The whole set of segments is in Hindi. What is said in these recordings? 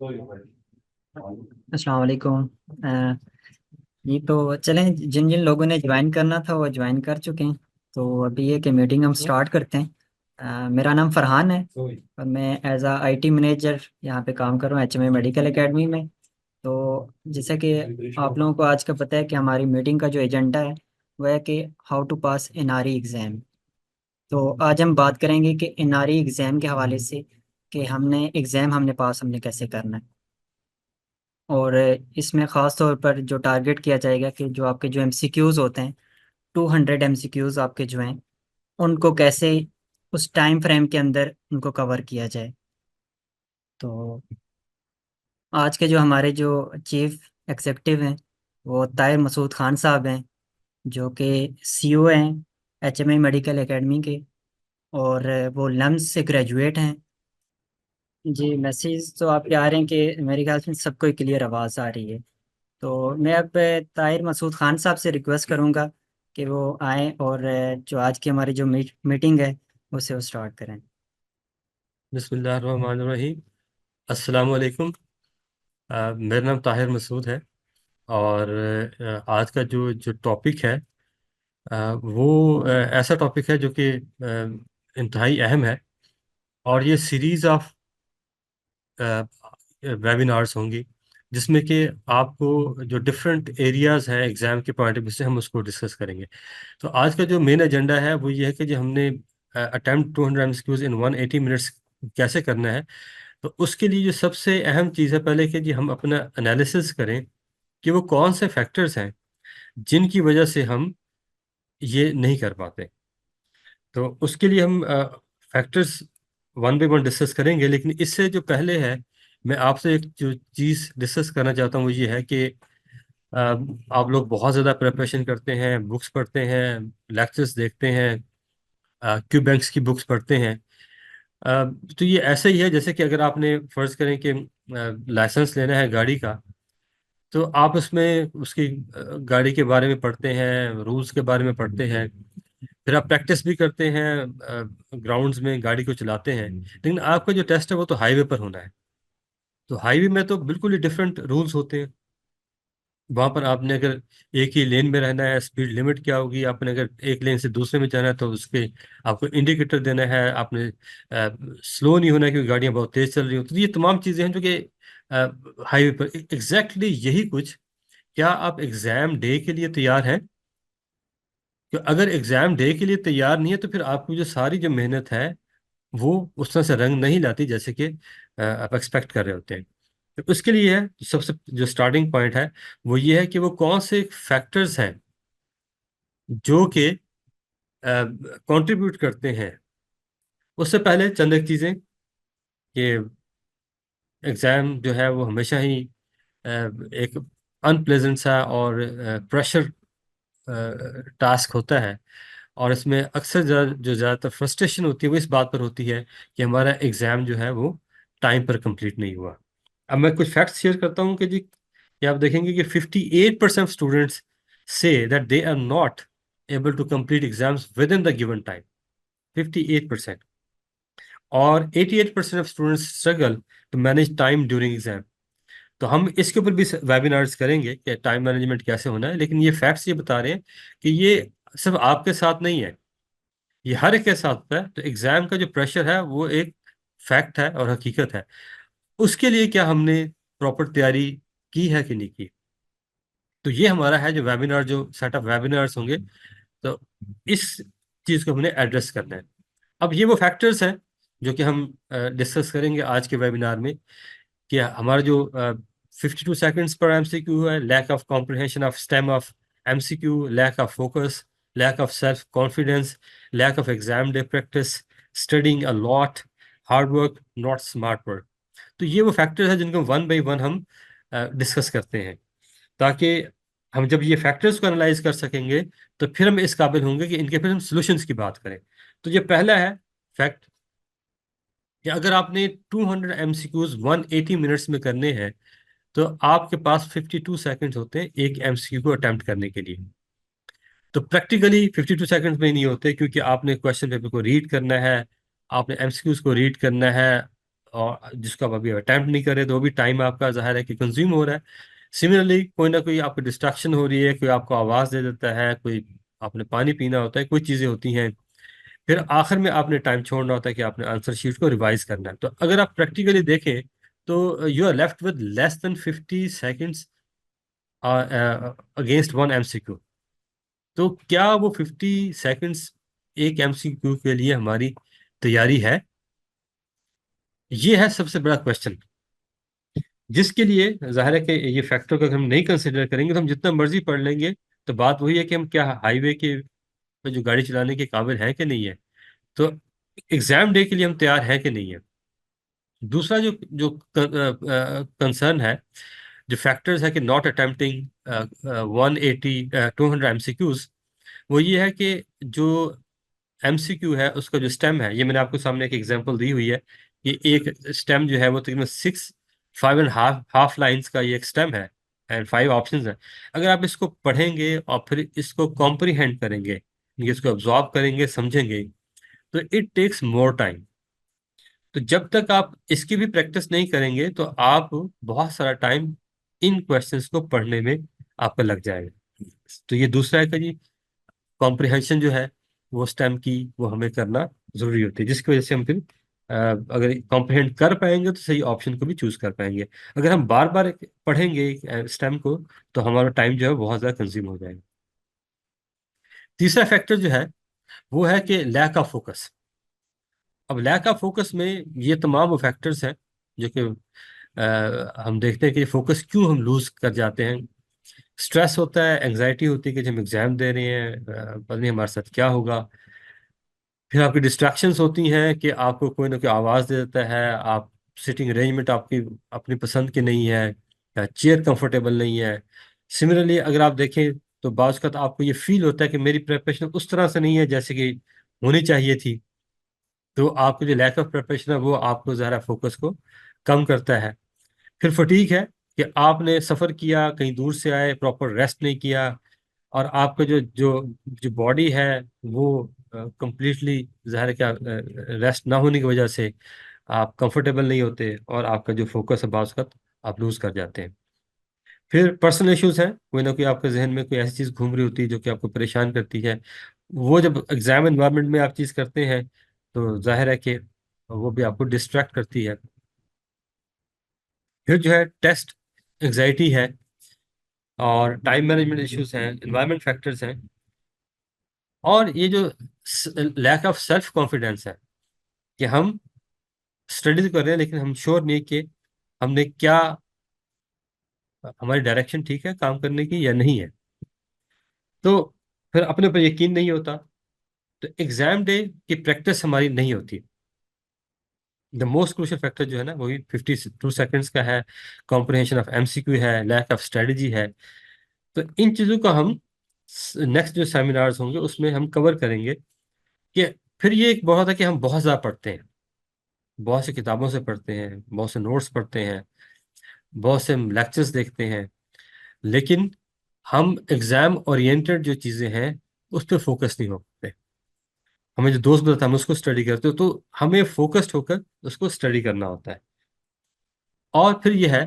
अस्सलाम वालेकुम। ये तो चलें, जिन जिन लोगों ने ज्वाइन करना था वो ज्वाइन कर चुके हैं। तो अभी ये कि मीटिंग हम स्टार्ट करते हैं। मेरा नाम फरहान है और मैं एज आ आईटी मैनेजर यहाँ पे काम कर रहा हूँ एचएमए मेडिकल एकेडमी में। तो जैसा कि आप लोगों को आज का पता है कि हमारी मीटिंग का जो एजेंडा है वो है कि how to pass NRE exam. तो आज हम बात करेंगे कि एनआरई एग्ज़ाम के हवाले से कि हमने पास हमने कैसे करना है। और इसमें ख़ास तौर पर जो टारगेट किया जाएगा कि जो आपके जो एमसीक्यूज़ होते हैं, 200 एमसीक्यूज़ आपके जो हैं उनको कैसे उस टाइम फ्रेम के अंदर उनको कवर किया जाए। तो आज के जो हमारे जो चीफ एग्जेक्टिव हैं वो ताहिर मसूद खान साहब हैं, जो कि सीईओ हैं एचएमआई मेडिकल एकेडमी के, और वो लम्स से ग्रेजुएट हैं। जी, मैसेज तो आपके आ रहे हैं कि मेरे ख्याल से सबको क्लियर आवाज़ आ रही है। तो मैं अब ताहिर मसूद खान साहब से रिक्वेस्ट करूंगा कि वो आएं और जो आज की हमारी जो मीटिंग है उसे वो स्टार्ट करें। बिस्मिल्लाहिर्रहमानिर्रहीम। अस्सलाम वालेकुम। मेरा नाम ताहिर मसूद है। और आज का जो जो टॉपिक है, वो ऐसा टॉपिक है जो कि इंतहाई अहम है। और ये सीरीज ऑफ वेबिनार्स होंगी जिसमें कि आपको जो डिफरेंट एरियाज हैं एग्जाम के पॉइंट ऑफ व्यू से हम उसको डिस्कस करेंगे। तो आज का जो मेन एजेंडा है वो ये है कि जो हमने अटेम्प्ट 200 MCQs इन 180 मिनट्स कैसे करना है। तो उसके लिए जो सबसे अहम चीज़ है, पहले कि जी हम अपना एनालिसिस करें कि वो कौन से फैक्टर्स हैं जिनकी वजह से हम ये नहीं कर पाते। तो उसके लिए हम factors one by one discuss करेंगे, लेकिन इससे जो पहले है, मैं आपसे एक जो चीज़ डिस्कस करना चाहता हूँ वो ये है कि अ, आप लोग बहुत ज़्यादा प्रिपरेशन करते हैं, बुक्स पढ़ते हैं, लेक्चर्स देखते हैं, क्यू बैंक्स की बुक्स पढ़ते हैं। अ, तो ये ऐसे ही है जैसे कि अगर आपने फर्ज करें कि लाइसेंस लेना है गाड़ी का, तो आप उसमें उसकी गाड़ी के बारे में पढ़ते हैं, रूल्स के बारे में पढ़ते हैं, फिर आप प्रैक्टिस भी करते हैं, ग्राउंड्स में गाड़ी को चलाते हैं। लेकिन आपका जो टेस्ट है वो तो हाईवे पर होना है। तो हाईवे में तो बिल्कुल ही डिफरेंट रूल्स होते हैं। वहां पर आपने अगर एक ही लेन में रहना है, स्पीड लिमिट क्या होगी, आपने अगर एक लेन से दूसरे में जाना है तो उसके आपको इंडिकेटर देना है, आपने स्लो नहीं होना है क्योंकि गाड़ियां बहुत तेज चल रही होती हैं। तो ये तमाम चीजें हैं जो कि हाईवे पर एग्जैक्टली यही कुछ। क्या आप एग्जाम डे के लिए तैयार हैं? कि अगर एग्जाम डे के लिए तैयार नहीं है तो फिर आपकी जो सारी जो मेहनत है वो उस तरह से रंग नहीं लाती जैसे कि आप एक्सपेक्ट कर रहे होते हैं। तो उसके लिए है सबसे जो स्टार्टिंग पॉइंट है वो ये है कि वो कौन से फैक्टर्स हैं जो कि कंट्रीब्यूट करते हैं। उससे पहले चंद एक चीज़ें कि एग्ज़ाम जो है वो हमेशा ही एक अनप्लेजेंट सा और प्रेशर टास्क होता है। और इसमें अक्सर जो ज़्यादातर फ्रस्ट्रेशन होती है वो इस बात पर होती है कि हमारा एग्ज़ाम जो है वो टाइम पर कंप्लीट नहीं हुआ। अब मैं कुछ फैक्ट्स शेयर करता हूँ कि जी कि आप देखेंगे कि 58% students say that they are not able to complete exams within the given time. 58%। और 88% of students struggle to manage time during exam. तो हम इसके ऊपर भी वेबिनार्स करेंगे कि टाइम मैनेजमेंट कैसे होना है, लेकिन ये फैक्ट्स ये बता रहे हैं कि ये सिर्फ आपके साथ नहीं है, ये हर एक के साथ होता है। तो एग्जाम का जो प्रेशर है वो एक फैक्ट है और हकीकत है। उसके लिए क्या हमने प्रॉपर तैयारी की है कि नहीं की? तो ये हमारा है जो वेबिनार, जो सेट ऑफ वेबिनार्स होंगे। तो इस चीज को हमने एड्रेस करना है। अब ये वो फैक्टर्स हैं जो कि हम डिस्कस करेंगे आज के वेबिनार में। कि हमारा जो 52 सेकेंड्स पर एमसीक्यू है, lack of comprehension of stem of MCQ, lack of focus, lack of self confidence, lack of exam day practice, studying a lot, hard work not smart work. तो ये वो फैक्टर्स हैं जिनको वन बाय वन हम डिस्कस करते हैं, ताकि हम जब ये फैक्टर्स को एनालाइज कर सकेंगे तो फिर हम इस काबिल होंगे कि इनके फिर हम सॉल्यूशंस की बात करें। तो ये पहला है फैक्ट कि अगर आपने 200 MCQs 180 मिनट्स में करने हैं तो आपके पास 52 सेकेंड्स होते हैं एक एमसीक्यू को अटेम्प्ट करने के लिए। तो प्रैक्टिकली 52 सेकेंड्स में ही नहीं होते, क्योंकि आपने क्वेश्चन पेपर को रीड करना है, आपने एमसीक्यूज को रीड करना है, और जिसको आप अभी अटेम्प्ट नहीं कर रहे, तो वो भी टाइम आपका ज़ाहिर है कि कंज्यूम हो रहा है। सिमिलरली कोई ना कोई आपको डिस्ट्रैक्शन हो रही है, कोई आपको आवाज़ दे देता है, कोई आपने पानी पीना होता है, कोई चीज़ें होती हैं। फिर आखिर में आपने टाइम छोड़ना होता है कि आपने आंसर शीट को रिवाइज करना है। तो अगर आप प्रैक्टिकली देखें तो you are left with less than 50 seconds against one MCQ. तो क्या वो 50 सेकेंड्स एक एमसीक्यू के लिए हमारी तैयारी है? ये है सबसे बड़ा क्वेश्चन, जिसके लिए जाहिर है कि ये फैक्टर को अगर हम नहीं कंसिडर करेंगे तो हम जितना मर्जी पढ़ लेंगे, तो बात वही है कि हम क्या हाईवे के पे जो गाड़ी चलाने के काबिल हैं कि नहीं है। तो एग्जाम डे के लिए हम तैयार हैं कि नहीं है। दूसरा जो जो कंसर्न है, जो फैक्टर्स है कि नॉट अटेम्प्टिंग 180 200 एमसीक्यूज, वो ये है कि जो एमसीक्यू है उसका जो स्टेम है, ये मैंने आपको सामने एक एग्जांपल दी हुई है कि एक स्टेम जो है वो तकरीबन 5.5 लाइंस का ये एक स्टेम है, एंड 5 ऑप्शंस है। अगर आप इसको पढ़ेंगे और फिर इसको कॉम्प्रीहेंड करेंगे, इसको ऑब्जॉर्व करेंगे, समझेंगे, तो इट टेक्स मोर टाइम। तो जब तक आप इसकी भी प्रैक्टिस नहीं करेंगे तो आप बहुत सारा टाइम इन क्वेश्चंस को पढ़ने में आपका लग जाएगा। तो ये दूसरा है कि जी कॉम्प्रिहेंशन जो है वो स्टेम की वो हमें करना जरूरी होती है, जिसकी वजह से हम फिर अगर कॉम्प्रिहेंड कर पाएंगे तो सही ऑप्शन को भी चूज कर पाएंगे। अगर हम बार बार पढ़ेंगे स्टेम को तो हमारा टाइम जो है बहुत ज़्यादा कंज्यूम हो जाएगा। तीसरा फैक्टर जो है वो है कि लैक ऑफ फोकस। अब लैक ऑफ फोकस में ये तमाम वो फैक्टर्स हैं जो कि हम देखते हैं कि फोकस क्यों हम लूज कर जाते हैं। स्ट्रेस होता है, एंग्जाइटी होती है कि जब हम एग्जाम दे रहे हैं पता नहीं हमारे साथ क्या होगा। फिर आपकी डिस्ट्रैक्शंस होती हैं कि आपको कोई ना कोई आवाज़ दे देता है, आप सिटिंग अरेंजमेंट आपकी अपनी पसंद की नहीं है, या चेयर कंफर्टेबल नहीं है। सिमिलरली अगर आप देखें तो बाज़ का तो आपको ये फील होता है कि मेरी प्रिपरेशन उस तरह से नहीं है जैसे कि होनी चाहिए थी। तो आपको जो लैक ऑफ प्रिपरेशन है वो आपको ज़रा फोकस को कम करता है। फिर फटीक है कि आपने सफ़र किया, कहीं दूर से आए, प्रॉपर रेस्ट नहीं किया, और आपका जो जो जो बॉडी है वो कंप्लीटली ज़ाहिर है क्या रेस्ट ना होने की वजह से आप कंफर्टेबल नहीं होते, और आपका जो फोकस है बाज़ का आप लूज कर जाते हैं। फिर पर्सनल इश्यूज हैं, कोई ना कोई आपके जहन में कोई ऐसी चीज़ घूम रही होती है जो कि आपको परेशान करती है। वो जब एग्जाम एनवायरनमेंट में आप चीज़ करते हैं तो जाहिर है कि वो भी आपको डिस्ट्रैक्ट करती है। फिर जो है टेस्ट एंग्जाइटी है, और टाइम मैनेजमेंट इश्यूज हैं, एनवायरनमेंट फैक्टर्स हैं, और ये जो लैक ऑफ सेल्फ कॉन्फिडेंस है कि हम स्टडी तो कर रहे हैं लेकिन हम श्योर नहीं कि हमने क्या, हमारी डायरेक्शन ठीक है काम करने की या नहीं है। तो फिर अपने ऊपर यकीन नहीं होता, तो एग्जाम डे की प्रैक्टिस हमारी नहीं होती। द मोस्ट क्रूशियल फैक्टर जो है ना वही 52 सेकेंड्स का है, कॉम्प्रिहेंशन ऑफ एमसीक्यू है, लैक ऑफ स्ट्रेटजी है। तो इन चीज़ों को हम नेक्स्ट जो सेमिनार्स होंगे उसमें हम कवर करेंगे कि फिर ये एक बहुत है कि हम बहुत ज़्यादा पढ़ते हैं, बहुत सी किताबों से पढ़ते हैं, बहुत से नोट्स पढ़ते हैं, बहुत से लेक्चर्स देखते हैं, लेकिन हम एग्जाम ओरिएंटेड जो चीज़ें हैं उस पर फोकस नहीं हो पाते। हमें जो दोस्त बताता है हम उसको स्टडी करते हो, तो हमें फोकस्ड होकर उसको स्टडी करना होता है। और फिर यह है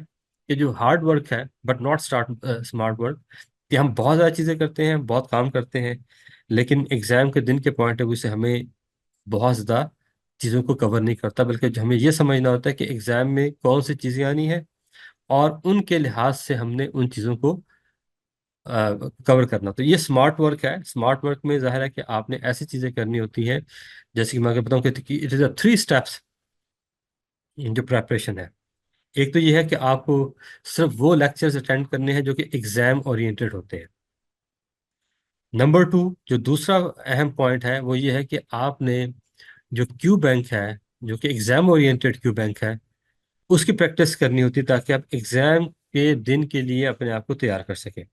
कि जो हार्ड वर्क है but not start smart work, कि हम बहुत ज़्यादा चीज़ें करते हैं, बहुत काम करते हैं, लेकिन एग्जाम के दिन के पॉइंट ऑफ व्यू से हमें बहुत ज़्यादा चीज़ों को कवर नहीं करता, बल्कि हमें यह समझना होता है कि एग्जाम में कौन सी चीज़ें आनी है और उनके लिहाज से हमने उन चीज़ों को कवर करना। तो ये स्मार्ट वर्क है। स्मार्ट वर्क में जाहिर है कि आपने ऐसी चीज़ें करनी होती है, जैसे कि मैं अगर बताऊँ कि इट इज़ अ 3 स्टेप्स जो प्रेपरेशन है। एक तो ये है कि आपको सिर्फ वो लेक्चर्स अटेंड करने हैं जो कि एग्जाम ओरिएंटेड होते हैं। नंबर 2, जो दूसरा अहम पॉइंट है वो ये है कि आपने जो क्यू बैंक है, जो कि एग्जाम ओरिएंटेड क्यू बैंक है, उसकी प्रैक्टिस करनी होती है ताकि आप एग्जाम के दिन के लिए अपने आप को तैयार कर सकें।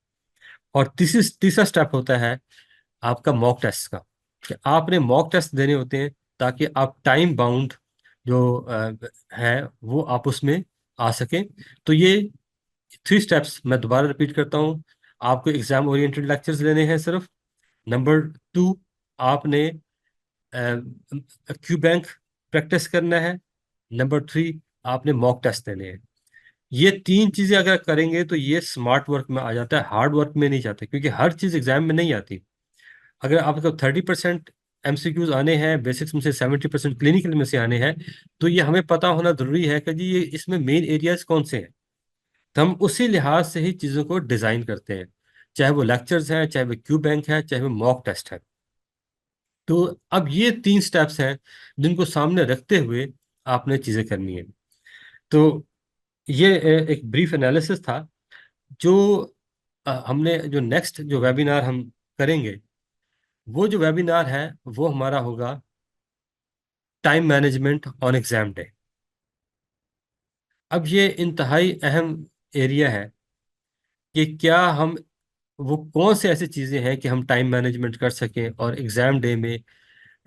और तीसरा स्टेप होता है आपका मॉक टेस्ट का, कि आपने मॉक टेस्ट देने होते हैं ताकि आप टाइम बाउंड जो है वो आप उसमें आ सकें। तो ये 3 स्टेप्स मैं दोबारा रिपीट करता हूँ। आपको एग्जाम ओरिएंटेड लेक्चर्स लेने हैं सिर्फ। नंबर 2, आपने क्यू बैंक प्रैक्टिस करना है। नंबर 3, आपने मॉक टेस्ट देने हैं। ये तीन चीजें अगर करेंगे तो ये स्मार्ट वर्क में आ जाता है, हार्ड वर्क में नहीं जाता, क्योंकि हर चीज एग्जाम में नहीं आती। अगर आपको 30% एमसीक्यूज आने हैं बेसिक्स में से, 70% क्लिनिकल में से आने हैं, तो ये हमें पता होना जरूरी है कि जी ये इसमें मेन एरियाज कौन से हैं। तो हम उसी लिहाज से ही चीज़ों को डिज़ाइन करते हैं, चाहे वो लेक्चर्स हैं, चाहे वो क्यू बैंक है, चाहे वो मॉक टेस्ट है। तो अब ये तीन स्टेप्स हैं जिनको सामने रखते हुए आपने चीज़ें करनी है। तो ये एक ब्रीफ एनालिसिस था। जो हमने जो नेक्स्ट जो वेबिनार हम करेंगे, वो जो वेबिनार है वो हमारा होगा time management on exam day. अब ये इंतहाई अहम एरिया है कि क्या हम, वो कौन से ऐसी चीज़ें हैं कि हम टाइम मैनेजमेंट कर सकें और एग्ज़ाम डे में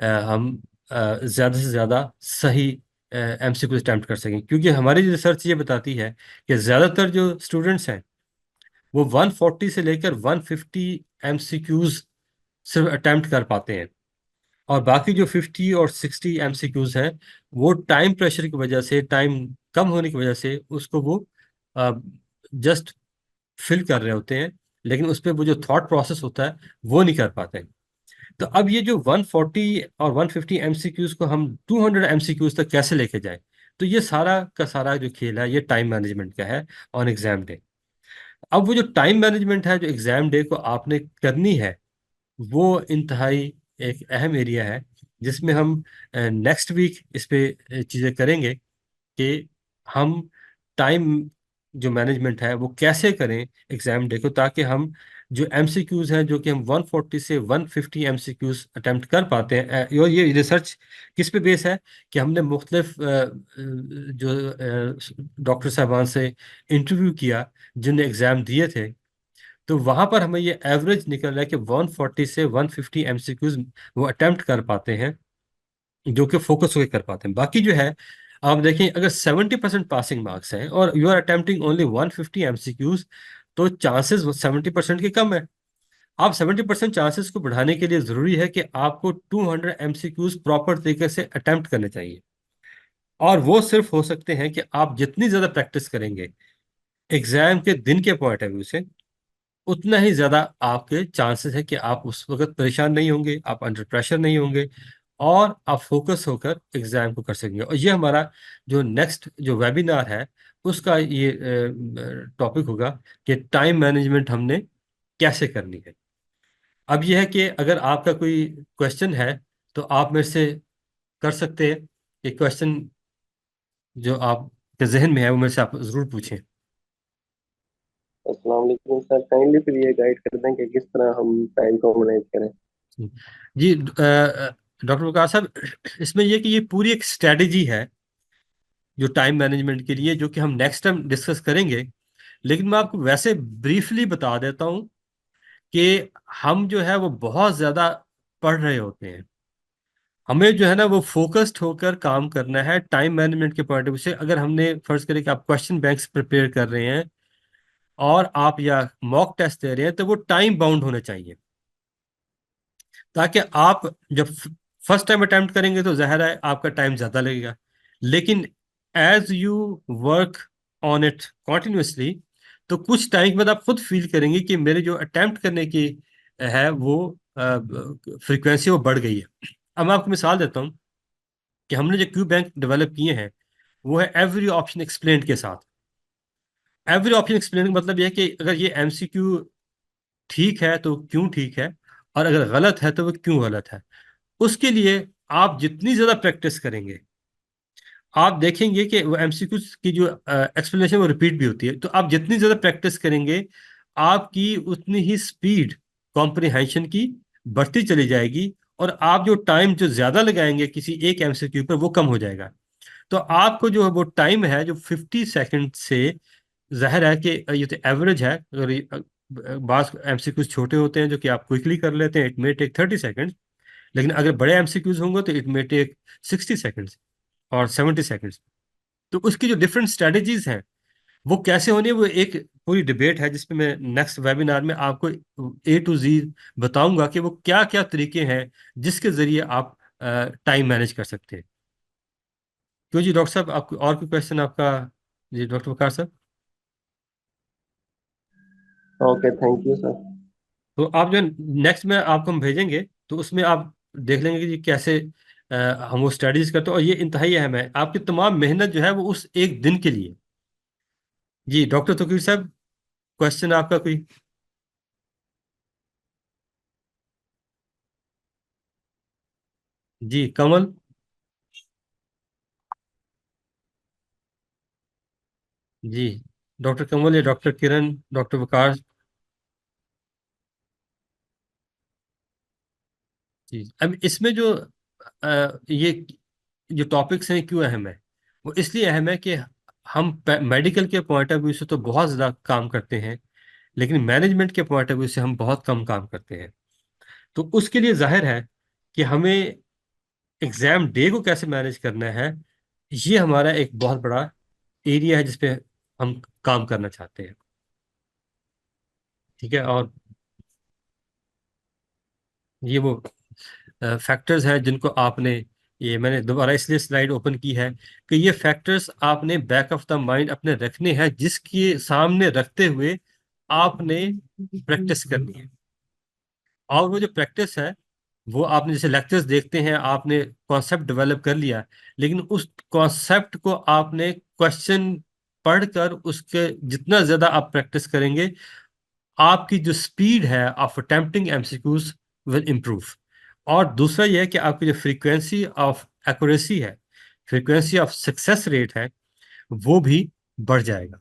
हम ज़्यादा से ज़्यादा सही एमसीक्यू अटैम्प्ट कर सकें। क्योंकि हमारी जो रिसर्च ये बताती है कि ज़्यादातर जो स्टूडेंट्स हैं वो 140 से लेकर 150 एमसीक्यूज सिर्फ अटैम्प्ट कर पाते हैं, और बाकी जो 50 और 60 एमसीक्यूज हैं वो टाइम प्रेशर की वजह से, टाइम कम होने की वजह से उसको वो जस्ट फिल कर रहे होते हैं, लेकिन उस पर वो जो थॉट प्रोसेस होता है वो नहीं कर पाते। तो अब ये जो 140 और 150 एमसीक्यूज को हम 200 एमसीक्यूज तक कैसे लेके जाए, तो ये सारा का सारा जो खेल है ये टाइम मैनेजमेंट का है ऑन एग्जाम डे। अब वो जो टाइम मैनेजमेंट है जो एग्जाम डे को आपने करनी है, वो इंतहाई एक अहम एरिया है जिसमें हम नेक्स्ट वीक इस पे चीज़ें करेंगे कि हम टाइम जो मैनेजमेंट है वो कैसे करें एग्जाम डे को, ताकि हम जो एमसीक्यूज हैं जो कि हम 140 से 150 एमसीक्यूज अटेम्प्ट कर पाते हैं। और ये रिसर्च किस पे बेस है कि हमने मुख्तलिफ जो डॉक्टर साहबान से इंटरव्यू किया जिन्होंने एग्जाम दिए थे, तो वहां पर हमें ये एवरेज निकल रहा है कि 140 से 150 एमसीक्यूज वो अटेम्प्ट कर पाते हैं, जो कि फोकस होकर कर पाते हैं। बाकी जो है, आप देखें अगर 70% पासिंग मार्क्स हैं और you are attempting only 150 MCQs, तो चांसेस 70% के कम है। आप 70% चांसेस को बढ़ाने के लिए जरूरी है कि आपको 200 एमसीक्यूज प्रॉपर तरीके से अटेम्प्ट करने चाहिए, और वो सिर्फ हो सकते हैं कि आप जितनी ज्यादा प्रैक्टिस करेंगे एग्जाम के दिन के पॉइंट ऑफ व्यू से, उतना ही ज्यादा आपके चांसेस है कि आप उस वक्त परेशान नहीं होंगे, आप अंडर प्रेशर नहीं होंगे, और आप फोकस होकर एग्जाम को कर सकेंगे। और ये हमारा जो नेक्स्ट जो वेबिनार है उसका ये टॉपिक होगा कि टाइम मैनेजमेंट हमने कैसे करनी है। अब यह है कि अगर आपका कोई क्वेश्चन है तो आप मेरे से कर सकते हैं। ये क्वेश्चन जो आपके जहन में है वो मेरे से आप जरूर पूछें। अस्सलाम वालेकुम सर, काइंडली फिर ये गाइड कर दें कि किस तरह हम टाइम को मैनेज करें। जी डॉक्टर वकार साहब, इसमें यह कि ये पूरी एक स्ट्रेटेजी है जो टाइम मैनेजमेंट के लिए, जो कि हम नेक्स्ट टाइम डिस्कस करेंगे। लेकिन मैं आपको वैसे ब्रीफली बता देता हूँ कि हम जो है वो बहुत ज़्यादा पढ़ रहे होते हैं। हमें जो है ना वो फोकस्ड होकर काम करना है टाइम मैनेजमेंट के पॉइंट ऑफ व्यू से। अगर हमने फर्ज करें कि आप क्वेश्चन बैंक्स प्रिपेयर कर रहे हैं और आप या मॉक टेस्ट दे रहे हैं, तो वो टाइम बाउंड होने चाहिए, ताकि आप जब फर्स्ट टाइम अटेम्प्ट करेंगे तो जाहिर है आपका टाइम ज़्यादा लगेगा। लेकिन as you work on it continuously, तो कुछ टाइम के बाद आप खुद फील करेंगे कि मेरे जो अटेम्प्ट करने की है वो फ्रीक्वेंसी वो बढ़ गई है। अब मैं आपको मिसाल देता हूँ कि हमने जो क्यू बैंक डेवलप किए हैं वो है एवरी ऑप्शन एक्सप्लेन के साथ। एवरी ऑप्शन एक्सप्लेन का मतलब यह है कि अगर ये एमसीक्यू ठीक है तो क्यों ठीक है, और अगर गलत है तो वो क्यों गलत है। उसके लिए आप जितनी ज्यादा प्रैक्टिस करेंगे, आप देखेंगे कि वो एमसीक्यू की जो एक्सप्लेनेशन वो रिपीट भी होती है। तो आप जितनी ज्यादा प्रैक्टिस करेंगे, आपकी उतनी ही स्पीड कॉम्प्रिहेंशन की बढ़ती चली जाएगी, और आप जो टाइम जो ज्यादा लगाएंगे किसी एक एमसीक्यू पर वो कम हो जाएगा। तो आपको जो है वो टाइम है जो 50 सेकंड से, जाहिर है कि ये तो एवरेज है, अगर बास एमसीक्यूज छोटे होते हैं जो कि आप क्विकली कर लेते हैं, इट मे टेक 30 सेकंड। लेकिन अगर बड़े एमसीक्यूज होंगे तो इट मे टेक 60 सेकंड्स और 70 सेकंड्स। तो उसकी जो डिफरेंट स्ट्रेटजीज हैं वो कैसे होनी है, वो एक पूरी डिबेट है जिसपे मैं नेक्स्ट वेबिनार में आपको A to Z बताऊंगा कि वो क्या क्या तरीके हैं जिसके जरिए आप टाइम मैनेज कर सकते हैं। क्यों जी डॉक्टर साहब, आपको और कोई क्वेश्चन आपका? जी डॉक्टर वकार साहब। Okay, thank you sir. तो आप जो नेक्स्ट में आपको हम भेजेंगे, तो उसमें आप देख लेंगे कि जी कैसे हम वो स्टडीज करते हैं, और ये इंतहाई अहम है, आपकी तमाम मेहनत जो है वो उस एक दिन के लिए। जी डॉक्टर तौकीर साहब, क्वेश्चन आपका कोई? जी कमल। जी डॉक्टर कमल या डॉक्टर किरण, डॉक्टर वकार? जी अब इसमें जो ये जो टॉपिक्स हैं क्यों अहम है? वो इसलिए अहम है कि हम मेडिकल के पॉइंट ऑफ व्यू से तो बहुत ज़्यादा काम करते हैं, लेकिन मैनेजमेंट के पॉइंट ऑफ व्यू से हम बहुत कम काम करते हैं। तो उसके लिए जाहिर है कि हमें एग्जाम डे को कैसे मैनेज करना है, ये हमारा एक बहुत बड़ा एरिया है जिसपे हम काम करना चाहते हैं। ठीक है, और ये वो फैक्टर्स हैं जिनको आपने, ये मैंने दोबारा इसलिए स्लाइड ओपन की है कि ये फैक्टर्स आपने बैक ऑफ द माइंड अपने रखने हैं, जिसके सामने रखते हुए आपने प्रैक्टिस करनी है। और वो जो प्रैक्टिस है, वो आपने जैसे लेक्चर्स देखते हैं, आपने कॉन्सेप्ट डेवलप कर लिया, लेकिन उस कॉन्सेप्ट को आपने क्वेश्चन पढ़कर उसके जितना ज्यादा आप प्रैक्टिस करेंगे, आपकी जो स्पीड है of attempting MCQs will improve. और दूसरा यह है कि आपकी जो फ्रीक्वेंसी ऑफ एक्यूरेसी है, फ्रीक्वेंसी ऑफ सक्सेस रेट है, वो भी बढ़ जाएगा।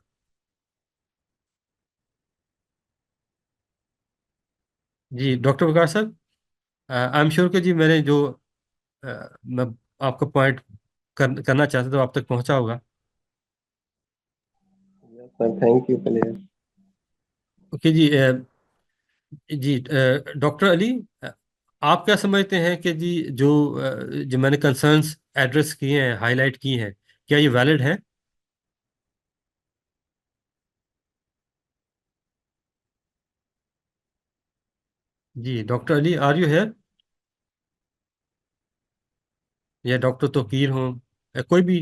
जी डॉक्टर वकार साहब, आई एम श्योर कि जी मैंने जो मैं आपका पॉइंट करना चाहता था वो आप तक पहुंचा होगा। Yes sir, thank you clear. Okay जी। जी डॉक्टर अली, आप क्या समझते हैं कि जी जो जो मैंने कंसर्न्स एड्रेस किए हैं, हाईलाइट किए हैं, क्या ये वैलिड है? जी डॉक्टर अली, आर यू है? या डॉक्टर तौकीर हो, या कोई भी।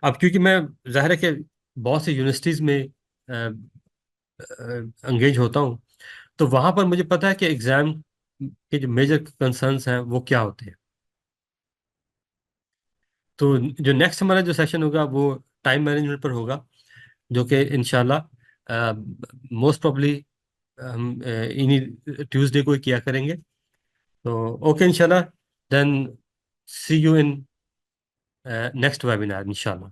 अब क्योंकि मैं, जाहिर है कि बहुत सी यूनिवर्सिटीज़ में एंगेज होता हूँ, तो वहाँ पर मुझे पता है कि एग्ज़ाम के जो मेजर कंसर्न्स हैं वो क्या होते हैं। तो जो नेक्स्ट हमारा जो सेशन होगा वो टाइम मैनेजमेंट पर होगा, जो कि इंशाल्लाह मोस्ट प्रॉब्ली हम इन्हीं ट्यूसडे को ही किया करेंगे। तो ओके इंशाल्लाह, then see you in next webinar इंशाल्लाह।